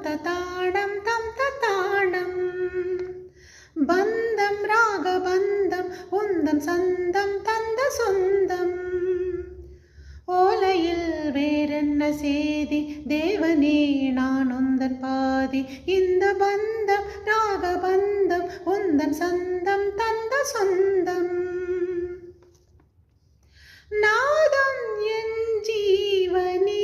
தத்தாடம் தம் தத்தாடம் பந்தம் ராகபந்தம் உந்தன் சந்தம் தந்த சொந்தம் ஓலையில் வேறென்ன சேதி தேவனே நான் உந்தன் பாதி இந்த பந்தம் ராகபந்தம் உந்தன் சந்தம் தந்த சொந்தம் நாதம் என் ஜீவனே